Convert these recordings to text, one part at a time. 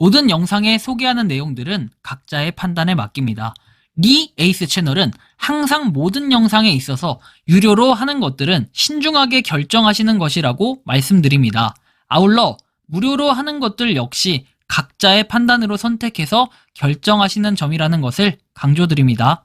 모든 영상에 소개하는 내용들은 각자의 판단에 맡깁니다. 리 에이스 채널은 항상 모든 영상에 있어서 유료로 하는 것들은 신중하게 결정하시는 것이라고 말씀드립니다. 아울러 무료로 하는 것들 역시 각자의 판단으로 선택해서 결정하시는 점이라는 것을 강조드립니다.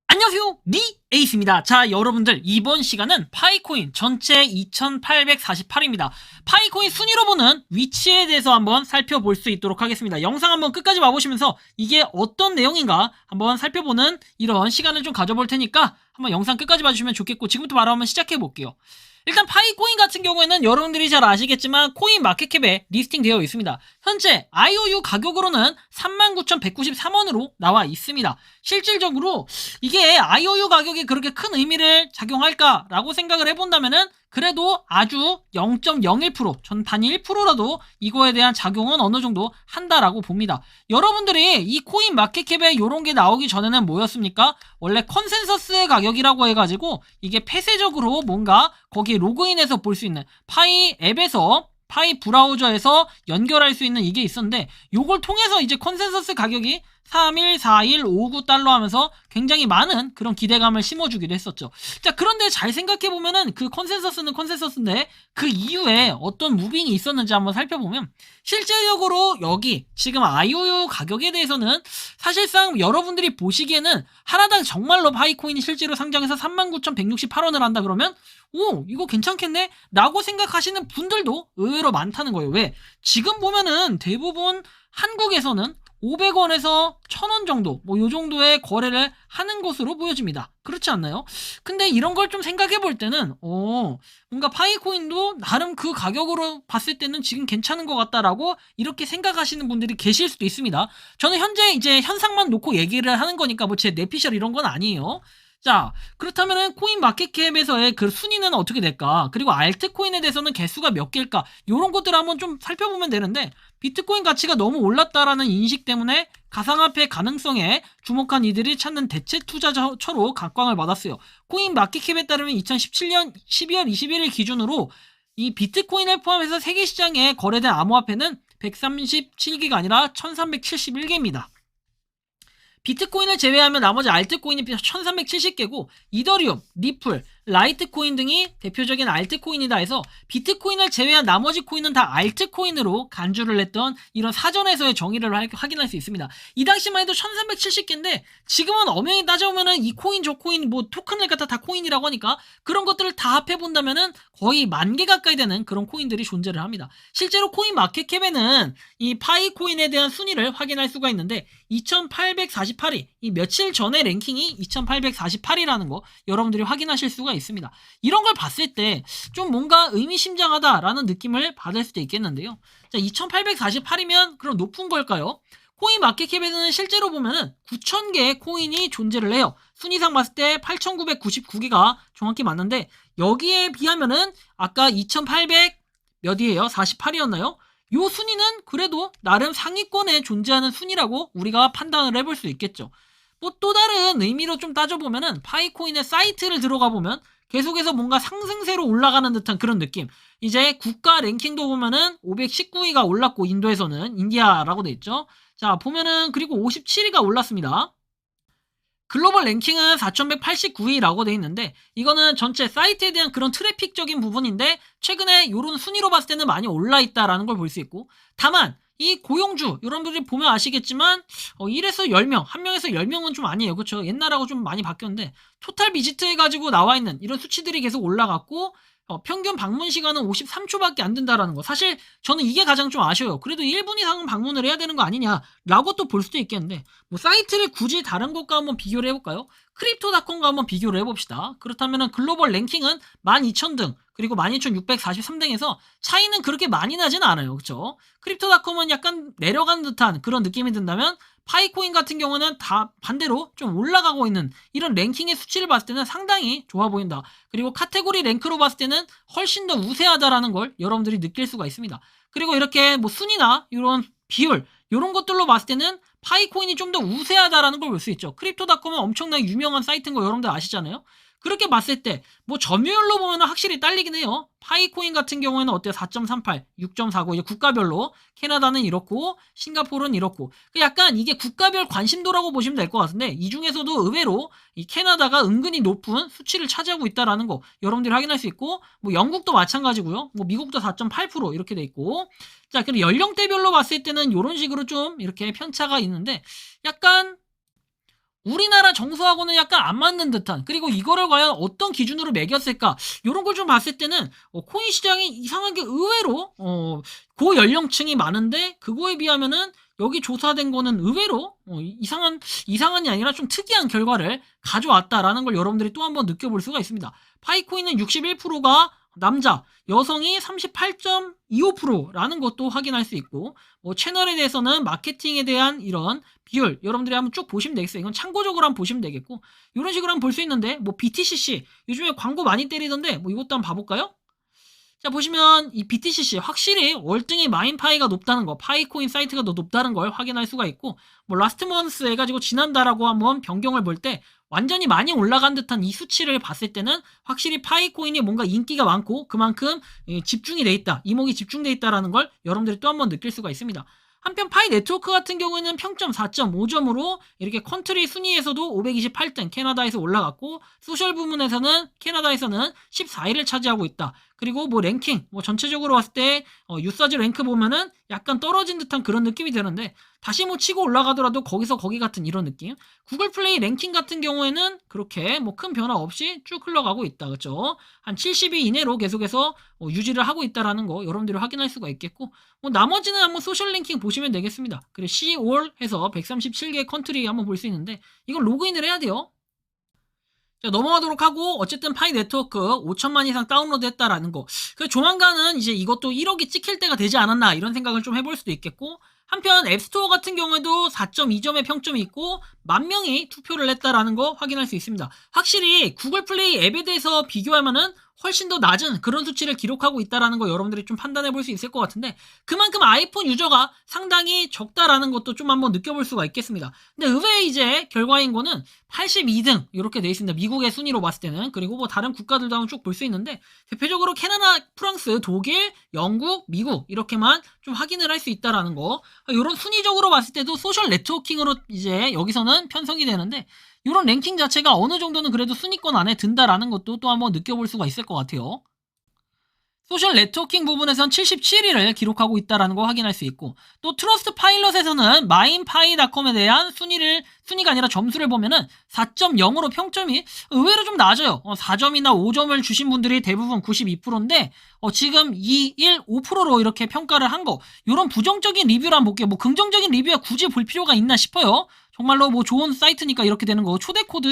안녕하세요, 리 에이스입니다. 자, 여러분들, 이번 시간은 파이코인 전체 2848입니다. 파이코인 순위로 보는 위치에 대해서 한번 살펴볼 수 있도록 하겠습니다. 영상 한번 끝까지 봐보시면서 이게 어떤 내용인가 한번 살펴보는 이런 시간을 좀 가져볼 테니까 한번 영상 끝까지 봐주시면 좋겠고, 지금부터 바로 한번 시작해 볼게요. 일단 파이코인 같은 경우에는 여러분들이 잘 아시겠지만 코인 마켓캡에 리스팅 되어 있습니다. 현재 IOU 가격으로는 39,193원으로 나와 있습니다. 실질적으로 이게 IOU 가격이 그렇게 큰 의미를 작용할까라고 생각을 해본다면은 그래도 아주 0.01%, 전 단위 1%라도 이거에 대한 작용은 어느 정도 한다라고 봅니다. 여러분들이 이 코인 마켓캡에 이런 게 나오기 전에는 뭐였습니까? 원래 컨센서스 가격이라고 해가지고 이게 폐쇄적으로 뭔가 거기에 로그인해서 볼 수 있는 파이 앱에서 파이 브라우저에서 연결할 수 있는 이게 있었는데 요걸 통해서 이제 컨센서스 가격이 314159달러 하면서 굉장히 많은 그런 기대감을 심어주기도 했었죠. 자, 그런데 잘 생각해보면은 그 컨센서스는 컨센서스인데 그 이후에 어떤 무빙이 있었는지 한번 살펴보면 실질적으로 여기 지금 IOU 가격에 대해서는 사실상 여러분들이 보시기에는 하나당 정말로 파이코인이 실제로 상장해서 39,168원을 한다 그러면 오, 이거 괜찮겠네? 라고 생각하시는 분들도 의외로 많다는 거예요. 왜? 지금 보면은 대부분 한국에서는 500원에서 1000원 정도, 뭐 요 정도의 거래를 하는 것으로 보여집니다. 그렇지 않나요? 근데 이런 걸 좀 생각해 볼 때는, 뭔가 파이코인도 나름 그 가격으로 봤을 때는 지금 괜찮은 것 같다라고 이렇게 생각하시는 분들이 계실 수도 있습니다. 저는 현재 이제 현상만 놓고 얘기를 하는 거니까 뭐 제 내피셜 이런 건 아니에요. 자, 그렇다면은 코인 마켓캡에서의 그 순위는 어떻게 될까? 그리고 알트코인에 대해서는 개수가 몇 개일까? 요런 것들을 한번 좀 살펴보면 되는데 비트코인 가치가 너무 올랐다라는 인식 때문에 가상화폐 가능성에 주목한 이들이 찾는 대체 투자처로 각광을 받았어요. 코인 마켓캡에 따르면 2017년 12월 21일 기준으로 이 비트코인을 포함해서 세계 시장에 거래된 암호화폐는 137개가 아니라 1371개입니다. 비트코인을 제외하면 나머지 알트코인이 1370개고 이더리움, 리플, 라이트코인 등이 대표적인 알트코인이다 해서 비트코인을 제외한 나머지 코인은 다 알트코인으로 간주를 했던 이런 사전에서의 정의를 확인할 수 있습니다. 이 당시만 해도 1370개인데 지금은 엄연히 따져보면은 이 코인 저 코인 뭐 토큰을 갖다 다 코인이라고 하니까 그런 것들을 다 합해본다면은 거의 10,000개 가까이 되는 그런 코인들이 존재를 합니다. 실제로 코인 마켓캡에는 이 파이코인에 대한 순위를 확인할 수가 있는데 2848위, 이 며칠 전에 랭킹이 2848이라는 거 여러분들이 확인하실 수가 있습니다. 이런 걸 봤을 때 좀 뭔가 의미심장하다라는 느낌을 받을 수도 있겠는데요. 자, 2848이면 그럼 높은 걸까요? 코인 마켓캡에는 실제로 보면은 9,000개의 코인이 존재를 해요. 순위상 봤을 때 8,999개가 정확히 맞는데 여기에 비하면은 아까 2,800 몇이에요? 48이었나요? 요 순위는 그래도 나름 상위권에 존재하는 순위라고 우리가 판단을 해볼 수 있겠죠. 뭐 또 다른 의미로 좀 따져보면은 파이코인의 사이트를 들어가 보면 계속해서 뭔가 상승세로 올라가는 듯한 그런 느낌. 이제 국가 랭킹도 보면은 519위가 올랐고 인도에서는 인디아라고 돼 있죠. 자, 보면은 그리고 57위가 올랐습니다. 글로벌 랭킹은 4189위라고 돼 있는데 이거는 전체 사이트에 대한 그런 트래픽적인 부분인데 최근에 이런 순위로 봤을 때는 많이 올라 있다라는 걸 볼 수 있고 다만 이 고용주 여러분들이 보면 아시겠지만 1에서 10명, 1명에서 10명은 좀 아니에요. 그렇죠? 옛날하고 좀 많이 바뀌었는데 토탈 비지트 해가지고 나와 있는 이런 수치들이 계속 올라갔고 평균 방문 시간은 53초밖에 안 된다라는 거. 사실 저는 이게 가장 좀 아쉬워요. 그래도 1분 이상은 방문을 해야 되는 거 아니냐라고 또 볼 수도 있겠는데 뭐 사이트를 굳이 다른 것과 한번 비교를 해볼까요? 크립토닷컴과 한번 비교를 해봅시다. 그렇다면 글로벌 랭킹은 12,000등 그리고 12,643등에서 차이는 그렇게 많이 나진 않아요. 그렇죠? 크립토닷컴은 약간 내려간 듯한 그런 느낌이 든다면 파이코인 같은 경우는 다 반대로 좀 올라가고 있는 이런 랭킹의 수치를 봤을 때는 상당히 좋아 보인다. 그리고 카테고리 랭크로 봤을 때는 훨씬 더 우세하다라는 걸 여러분들이 느낄 수가 있습니다. 그리고 이렇게 뭐 순위나 이런 비율 이런 것들로 봤을 때는 파이코인이 좀 더 우세하다라는 걸 볼 수 있죠. 크립토닷컴은 엄청나게 유명한 사이트인 거 여러분들 아시잖아요. 그렇게 봤을 때 뭐 점유율로 보면 확실히 딸리긴 해요. 파이코인 같은 경우에는 어때요? 4.38, 6.49 이제 국가별로 캐나다는 이렇고 싱가포르는 이렇고 약간 이게 국가별 관심도라고 보시면 될 것 같은데 이 중에서도 의외로 이 캐나다가 은근히 높은 수치를 차지하고 있다라는 거 여러분들이 확인할 수 있고 뭐 영국도 마찬가지고요. 뭐 미국도 4.8% 이렇게 돼 있고 자 그리고 연령대별로 봤을 때는 이런 식으로 좀 이렇게 편차가 있는데 약간 우리나라 정서하고는 약간 안 맞는 듯한 그리고 이거를 과연 어떤 기준으로 매겼을까 이런 걸 좀 봤을 때는 코인 시장이 이상하게 의외로 고연령층이 많은데 그거에 비하면은 여기 조사된 거는 의외로 이상한이 아니라 좀 특이한 결과를 가져왔다라는 걸 여러분들이 또 한번 느껴볼 수가 있습니다. 파이코인은 61%가 남자, 여성이 38.25%라는 것도 확인할 수 있고 뭐 채널에 대해서는 마케팅에 대한 이런 비율 여러분들이 한번 쭉 보시면 되겠어요. 이건 참고적으로 한번 보시면 되겠고 이런 식으로 한번 볼 수 있는데 뭐 BTCC 요즘에 광고 많이 때리던데 뭐 이것도 한번 봐볼까요? 자 보시면 이 BTCC 확실히 월등히 마인파이가 높다는 거 파이코인 사이트가 더 높다는 걸 확인할 수가 있고 뭐 라스트먼스 해가지고 지난달하고 한번 변경을 볼 때 완전히 많이 올라간 듯한 이 수치를 봤을 때는 확실히 파이코인이 뭔가 인기가 많고 그만큼 집중이 돼 있다 이목이 집중돼 있다라는 걸 여러분들이 또 한번 느낄 수가 있습니다. 한편 파이 네트워크 같은 경우에는 평점 4.5점으로 이렇게 컨트리 순위에서도 528등 캐나다에서 올라갔고 소셜 부문에서는 캐나다에서는 14위를 차지하고 있다. 그리고 뭐 랭킹 뭐 전체적으로 봤을 때 유사지 랭크 보면은 약간 떨어진 듯한 그런 느낌이 드는데 다시 뭐 치고 올라가더라도 거기서 거기 같은 이런 느낌. 구글 플레이 랭킹 같은 경우에는 그렇게 뭐 큰 변화 없이 쭉 흘러가고 있다. 그렇죠? 한 70위 이내로 계속해서 유지를 하고 있다라는 거 여러분들이 확인할 수가 있겠고 뭐 나머지는 한번 소셜 랭킹 보시면 되겠습니다. 그리고 C-all 해서 137개 컨트리 한번 볼 수 있는데 이건 로그인을 해야 돼요. 자, 넘어가도록 하고 어쨌든 파이 네트워크 5천만 이상 다운로드 했다라는 거. 그래서 조만간은 이제 이것도 1억이 찍힐 때가 되지 않았나 이런 생각을 좀 해볼 수도 있겠고 한편 앱스토어 같은 경우에도 4.2점의 평점이 있고 10,000명이 투표를 했다라는 거 확인할 수 있습니다. 확실히 구글 플레이 앱에 대해서 비교하면은 훨씬 더 낮은 그런 수치를 기록하고 있다라는 거 여러분들이 좀 판단해 볼 수 있을 것 같은데 그만큼 아이폰 유저가 상당히 적다라는 것도 좀 한번 느껴볼 수가 있겠습니다. 근데 의외의 이제 결과인 거는 82등 이렇게 돼 있습니다. 미국의 순위로 봤을 때는 그리고 뭐 다른 국가들도 한번 쭉 볼 수 있는데 대표적으로 캐나다, 프랑스, 독일, 영국, 미국 이렇게만 좀 확인을 할 수 있다라는 거 이런 순위적으로 봤을 때도 소셜 네트워킹으로 이제 여기서는 편성이 되는데 이런 랭킹 자체가 어느 정도는 그래도 순위권 안에 든다라는 것도 또 한번 느껴볼 수가 있을 것 같아요. 소셜 네트워킹 부분에선 77위를 기록하고 있다는 거 확인할 수 있고 또 트러스트 파일럿에서는 마인파이닷컴에 대한 순위가 아니라 점수를 보면은 4.0으로 평점이 의외로 좀 낮아요. 4점이나 5점을 주신 분들이 대부분 92%인데 지금 2, 1, 5%로 이렇게 평가를 한 거 이런 부정적인 리뷰를 한번 볼게요. 뭐 긍정적인 리뷰야 굳이 볼 필요가 있나 싶어요. 정말로 뭐 좋은 사이트니까 이렇게 되는 거 초대 코드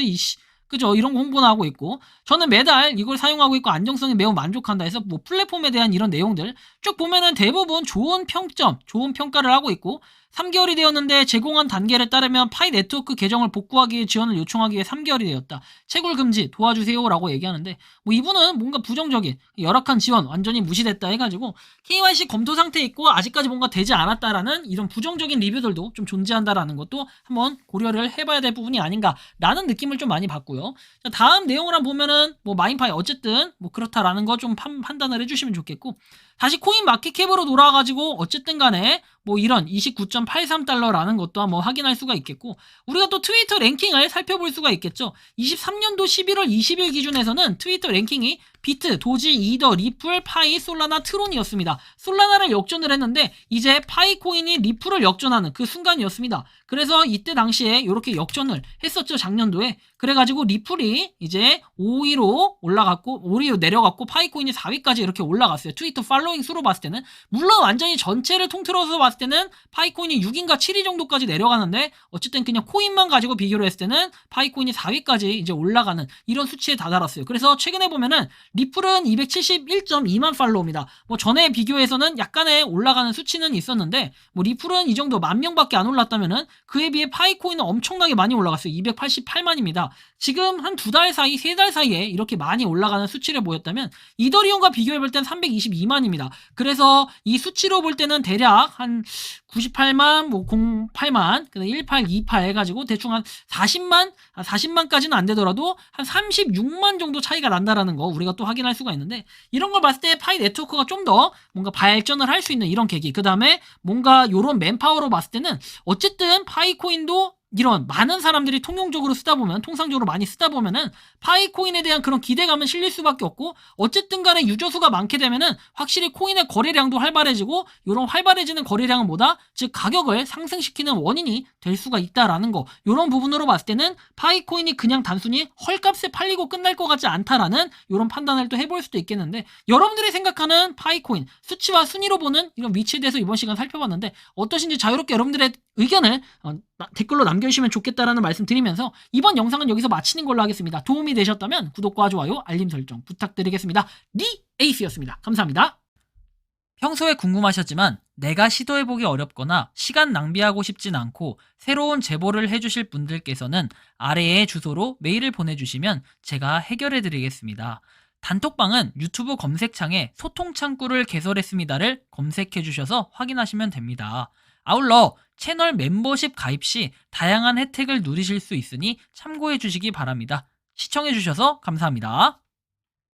그죠? 이런 거 홍보나 하고 있고 저는 매달 이걸 사용하고 있고 안정성이 매우 만족한다 해서 뭐 플랫폼에 대한 이런 내용들 쭉 보면은 대부분 좋은 평점, 좋은 평가를 하고 있고 3개월이 되었는데 제공한 단계를 따르면 파이 네트워크 계정을 복구하기 위해 지원을 요청하기 위해 3개월이 되었다. 채굴 금지 도와주세요라고 얘기하는데 뭐 이분은 뭔가 부정적인 열악한 지원 완전히 무시됐다 해가지고 KYC 검토 상태에 있고 아직까지 뭔가 되지 않았다라는 이런 부정적인 리뷰들도 좀 존재한다라는 것도 한번 고려를 해봐야 될 부분이 아닌가라는 느낌을 좀 많이 받고요. 자, 다음 내용을 한번 보면은 뭐 마인파이 어쨌든 뭐 그렇다라는 거 좀 판단을 해주시면 좋겠고 다시 코인 마켓캡으로 돌아와가지고 어쨌든 간에 뭐 이런 29.83달러라는 것도 한번 확인할 수가 있겠고 우리가 또 트위터 랭킹을 살펴볼 수가 있겠죠. 23년도 11월 20일 기준에서는 트위터 랭킹이 비트, 도지, 이더, 리플, 파이, 솔라나, 트론이었습니다. 솔라나를 역전을 했는데 이제 파이 코인이 리플을 역전하는 그 순간이었습니다. 그래서 이때 당시에 이렇게 역전을 했었죠. 작년도에. 그래가지고 리플이 이제 5위로 올라갔고 5위로 내려갔고 파이 코인이 4위까지 이렇게 올라갔어요. 트위터 팔로잉 수로 봤을 때는 물론 완전히 전체를 통틀어서 봤을 때는 파이 코인이 6인가 7위 정도까지 내려가는데 어쨌든 그냥 코인만 가지고 비교를 했을 때는 파이 코인이 4위까지 이제 올라가는 이런 수치에 다다랐어요. 그래서 최근에 보면은 리플은 271.2만 팔로우입니다. 뭐 전에 비교해서는 약간의 올라가는 수치는 있었는데 뭐 리플은 이 정도 10,000명밖에 안 올랐다면은 그에 비해 파이코인은 엄청나게 많이 올라갔어요. 288만입니다. 지금 한 2달 사이, 3달 사이에 이렇게 많이 올라가는 수치를 보였다면 이더리움과 비교해 볼 땐 322만입니다. 그래서 이 수치로 볼 때는 대략 한 98만, 뭐 08만, 그다음 18, 28 해가지고 대충 한 40만까지는 안 되더라도 한 36만 정도 차이가 난다라는 거 우리가 또 확인할 수가 있는데, 이런 걸 봤을 때 파이 네트워크가 좀 더 뭔가 발전을 할 수 있는 이런 계기, 그 다음에 뭔가 요런 맨파워로 봤을 때는 어쨌든 파이코인도 이런 많은 사람들이 통용적으로 쓰다 보면, 통상적으로 많이 쓰다 보면은 파이코인에 대한 그런 기대감은 실릴 수밖에 없고, 어쨌든 간에 유저 수가 많게 되면은 확실히 코인의 거래량도 활발해지고, 이런 활발해지는 거래량은 뭐다? 즉 가격을 상승시키는 원인이 될 수가 있다라는 거, 이런 부분으로 봤을 때는 파이코인이 그냥 단순히 헐값에 팔리고 끝날 것 같지 않다라는 이런 판단을 또 해볼 수도 있겠는데, 여러분들이 생각하는 파이코인 수치와 순위로 보는 이런 위치에 대해서 이번 시간 살펴봤는데 어떠신지 자유롭게 여러분들의 의견을 댓글로 남겨주시면 좋겠다라는 말씀 드리면서 이번 영상은 여기서 마치는 걸로 하겠습니다. 도움이 되셨다면 구독과 좋아요, 알림 설정 부탁드리겠습니다. 에이스였습니다. 감사합니다. 평소에 궁금하셨지만 내가 시도해보기 어렵거나 시간 낭비하고 싶진 않고 새로운 제보를 해주실 분들께서는 아래의 주소로 메일을 보내주시면 제가 해결해드리겠습니다. 단톡방은 유튜브 검색창에 소통창구를 개설했습니다를 검색해주셔서 확인하시면 됩니다. 아울러 채널 멤버십 가입 시 다양한 혜택을 누리실 수 있으니 참고해 주시기 바랍니다. 시청해 주셔서 감사합니다.